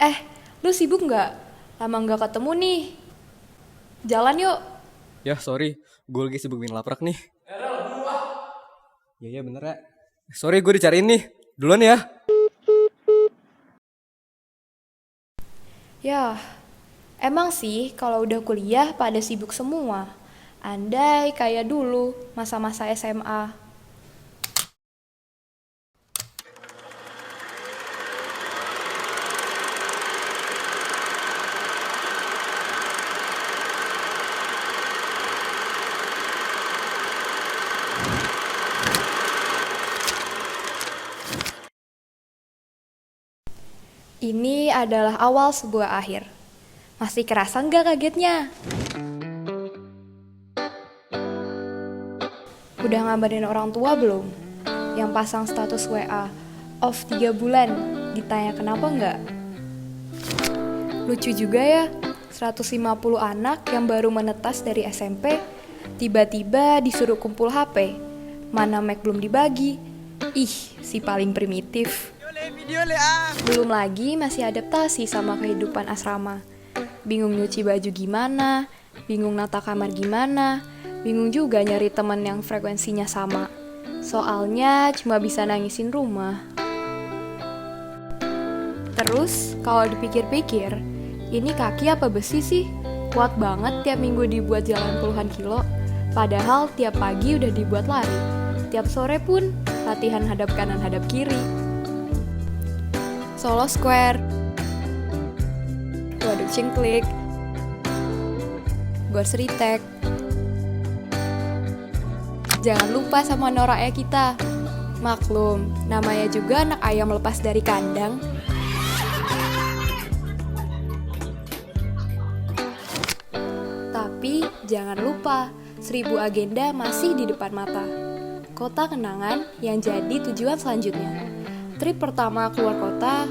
Eh, lu sibuk nggak? Lama nggak ketemu nih. Jalan yuk. Ya sorry, gue lagi sibuk bikin laprak nih. Iya iya bener ya. Sorry gue dicariin nih. Duluan ya. Ya, emang sih kalau udah kuliah pada sibuk semua. Andai kayak dulu, masa-masa SMA. Ini adalah awal sebuah akhir. Masih kerasa nggak kagetnya? Udah ngabarin orang tua belum? Yang pasang status WA, off 3 bulan, ditanya kenapa nggak? Lucu juga ya, 150 anak yang baru menetas dari SMP, tiba-tiba disuruh kumpul HP. Mana Mac belum dibagi? Ih, si paling primitif. Belum lagi masih adaptasi sama kehidupan asrama. Bingung nyuci baju gimana, bingung nata kamar gimana, bingung juga nyari teman yang frekuensinya sama. Soalnya cuma bisa nangisin rumah. Terus, kalau dipikir-pikir, ini kaki apa besi sih? Kuat banget tiap minggu dibuat jalan puluhan kilo, padahal tiap pagi udah dibuat lari. Tiap sore pun latihan hadap kanan hadap kiri. Solo square, waduh cingklik, gors retake. Jangan lupa sama noraknya kita. Maklum, namanya juga anak ayam lepas dari kandang. Tapi jangan lupa, 1000 agenda masih di depan mata. Kota kenangan yang jadi tujuan selanjutnya. Trip pertama keluar kota,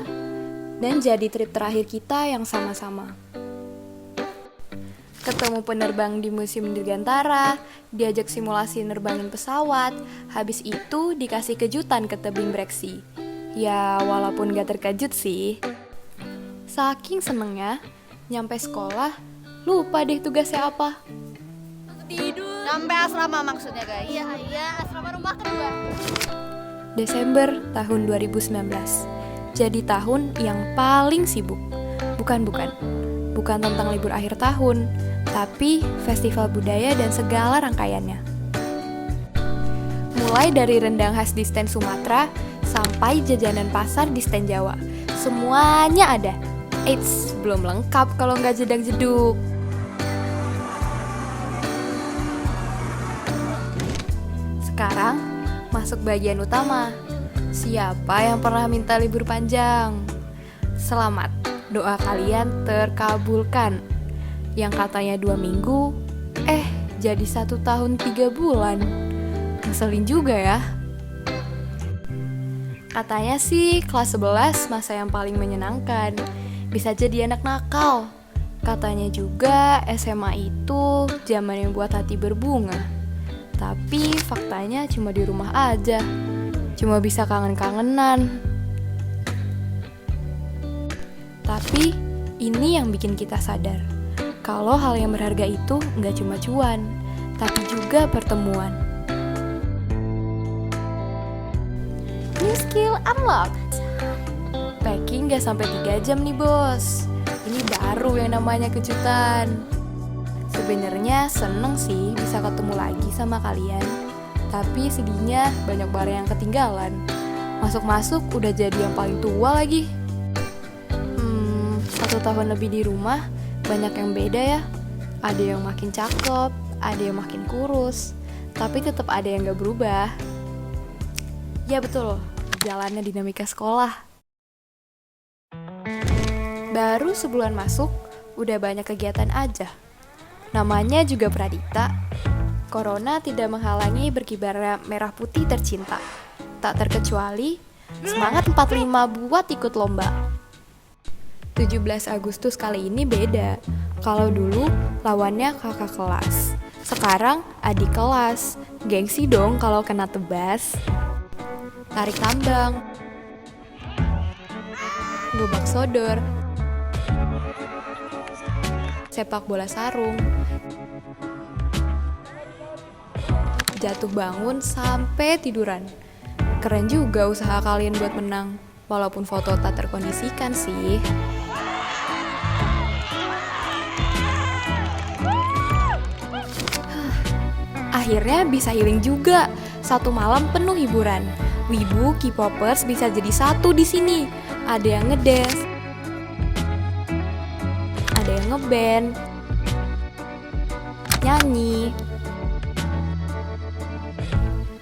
dan jadi trip terakhir kita yang sama-sama. Ketemu penerbang di Museum Dirgantara, diajak simulasi nerbangin pesawat, habis itu dikasih kejutan ke tebing breksi. Ya, walaupun gak terkejut sih. Saking senengnya, nyampe sekolah, lupa deh tugasnya apa. Tidur sampai asrama maksudnya guys. Iya asrama rumah kedua. Desember tahun 2019. Jadi tahun yang paling sibuk. Bukan tentang libur akhir tahun, tapi festival budaya dan segala rangkaiannya. Mulai dari rendang khas di stand Sumatera sampai jajanan pasar di stand Jawa. Semuanya ada. Eits, belum lengkap kalau nggak jedag-jeduk. Sekarang masuk bagian utama. Siapa yang pernah minta libur panjang? Selamat, doa kalian terkabulkan. Yang katanya 2 minggu, jadi 1 tahun 3 bulan. Ngeselin juga ya. Katanya sih kelas 11 masa yang paling menyenangkan. Bisa jadi anak nakal. Katanya juga SMA itu zaman yang buat hati berbunga. Tapi faktanya cuma di rumah aja. Cuma bisa kangen-kangenan. Tapi ini yang bikin kita sadar kalau hal yang berharga itu nggak cuma cuan, tapi juga pertemuan. New skill unlocked. Packing nggak sampai 3 jam nih bos. Ini baru yang namanya kejutan. Sebenarnya seneng sih bisa ketemu lagi sama kalian, tapi sedihnya banyak barang yang ketinggalan. Masuk-masuk udah jadi yang paling tua lagi. 1 tahun lebih di rumah, banyak yang beda ya. Ada yang makin cakep, ada yang makin kurus, tapi tetap ada yang gak berubah. Ya betul, jalannya dinamika sekolah. Baru sebulan masuk, udah banyak kegiatan aja. Namanya juga Pradita. Corona tidak menghalangi berkibarnya merah putih tercinta. Tak terkecuali semangat 45 buat ikut lomba. 17 Agustus kali ini beda. Kalau dulu lawannya kakak kelas, sekarang adik kelas. Gengsi dong kalau kena tebas. Tarik tambang, gobak sodor, sepak bola sarung, jatuh bangun sampai tiduran. Keren juga usaha kalian buat menang, walaupun foto tak terkondisikan sih. Akhirnya bisa healing juga. Satu malam penuh hiburan. Wibu, K-popers bisa jadi satu di sini. Ada yang ngedance, ada yang ngeband, nyanyi.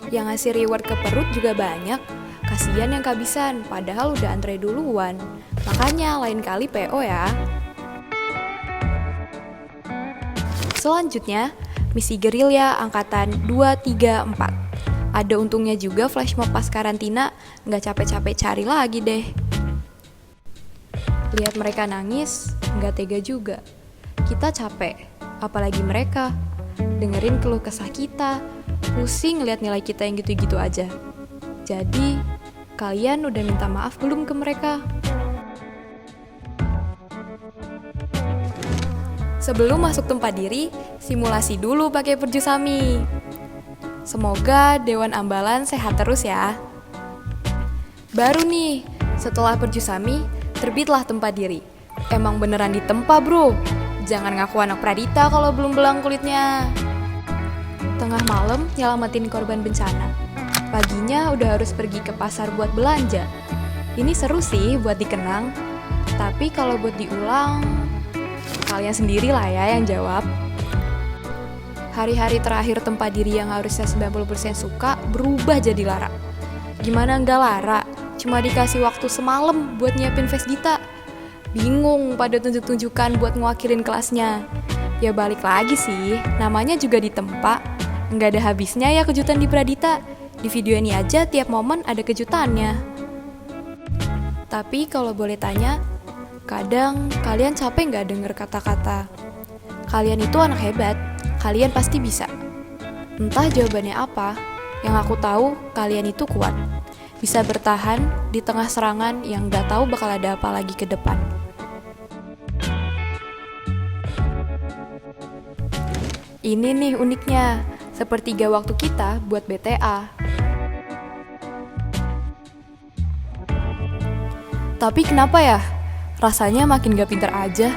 Yang ngasih reward ke perut juga banyak. Kasian yang kehabisan, padahal udah antre duluan. Makanya lain kali PO ya. Selanjutnya, misi gerilya angkatan 234. Ada untungnya juga flash mob pas karantina, nggak capek-capek cari lagi deh. Lihat mereka nangis, nggak tega juga. Kita capek, apalagi mereka. Dengerin keluh kesah kita, pusing lihat nilai kita yang gitu-gitu aja. Jadi, kalian udah minta maaf belum ke mereka? Sebelum masuk tempat diri, simulasi dulu pakai Perjusami. Semoga Dewan Ambalan sehat terus ya. Baru nih, setelah Perjusami, terbitlah tempat diri. Emang beneran ditempa bro. Jangan ngaku anak Pradita kalau belum belang kulitnya. Tengah malam nyelamatin korban bencana. Paginya udah harus pergi ke pasar buat belanja. Ini seru sih buat dikenang. Tapi kalau buat diulang, kalian sendirilah ya yang jawab. Hari-hari terakhir tempat diri yang harusnya 90% suka berubah jadi lara. Gimana nggak lara? Cuma dikasih waktu semalam buat nyiapin face Dita. Bingung pada tunjuk-tunjukkan buat ngewakilin kelasnya. Ya balik lagi sih, namanya juga ditempa. Nggak ada habisnya ya kejutan di Pradita. Di video ini aja tiap momen ada kejutannya. Tapi kalau boleh tanya, kadang kalian capek nggak denger kata-kata? Kalian itu anak hebat, kalian pasti bisa. Entah jawabannya apa, yang aku tahu kalian itu kuat. Bisa bertahan di tengah serangan yang nggak tahu bakal ada apa lagi ke depan. Ini nih uniknya, sepertiga waktu kita buat BTA. Tapi kenapa ya? Rasanya makin gak pintar aja.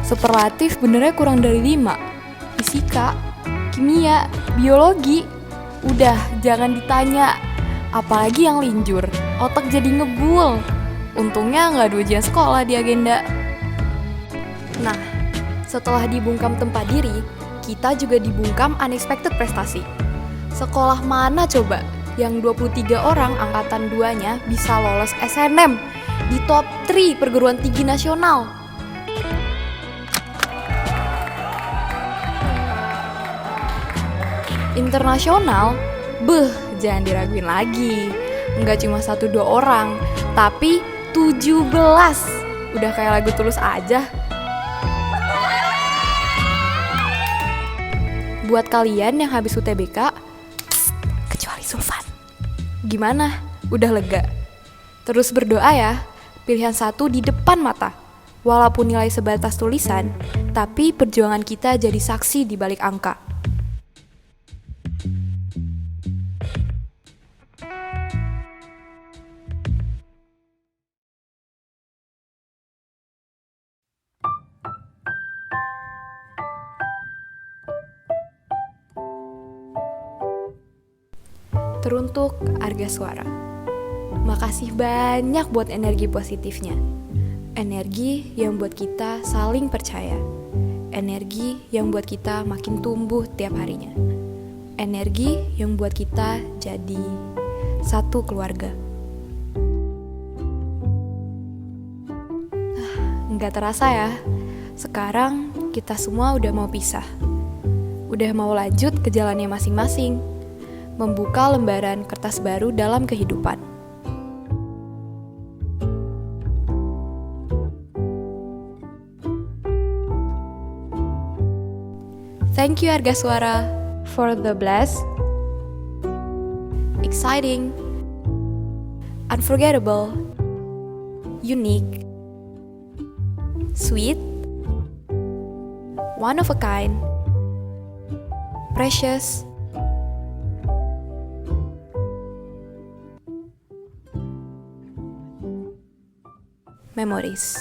Superlatif benernya kurang dari 5. Fisika, kimia, biologi. Udah, jangan ditanya. Apalagi yang linjur, otak jadi ngebul. Untungnya gak ada ujian sekolah di agenda. Nah, setelah dibungkam tempat diri, kita juga dibungkam unexpected prestasi. Sekolah mana coba yang 23 orang angkatan 2-nya bisa lolos SNM di top 3 perguruan tinggi nasional? Internasional? Beuh, jangan diraguin lagi. Nggak cuma 1-2 orang, tapi 17. Udah kayak lagu Tulus aja. Buat kalian yang habis UTBK, kecuali Sulfan. Gimana? Udah lega? Terus berdoa ya, pilihan 1 di depan mata. Walaupun nilai sebatas tulisan, tapi perjuangan kita jadi saksi di balik angka. Teruntuk Arga Suara, makasih banyak buat energi positifnya. Energi yang buat kita saling percaya. Energi yang buat kita makin tumbuh tiap harinya. Energi yang buat kita jadi satu keluarga. Nggak terasa ya, sekarang kita semua udah mau pisah. Udah mau lanjut ke jalannya masing-masing. Membuka lembaran kertas baru dalam kehidupan. Thank you Arga Suara for the blast, exciting, unforgettable, unique, sweet, one of a kind, precious, memories.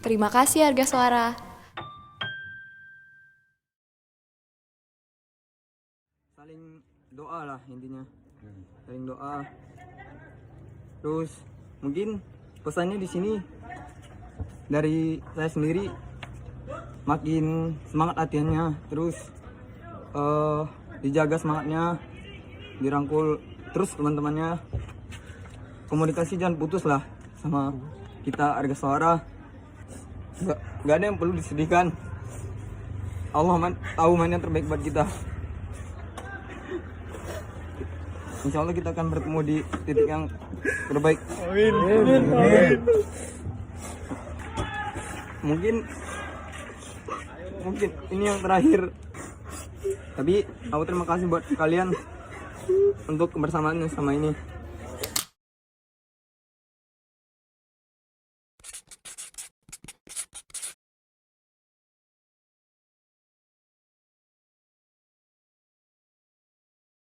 Terima kasih Harga Suara. Saling doa lah intinya, saling doa. Terus mungkin pesannya di sini dari saya sendiri, makin semangat latihannya, terus dijaga semangatnya, dirangkul terus teman-temannya, komunikasi jangan putus lah sama kita Harga Suara. Gak ada yang perlu disedihkan. Allah tahu mana yang terbaik buat kita. Insya Allah kita akan bertemu di titik yang terbaik. Amin. Mungkin ini yang terakhir. Tapi aku terima kasih buat kalian untuk kebersamaannya sama ini.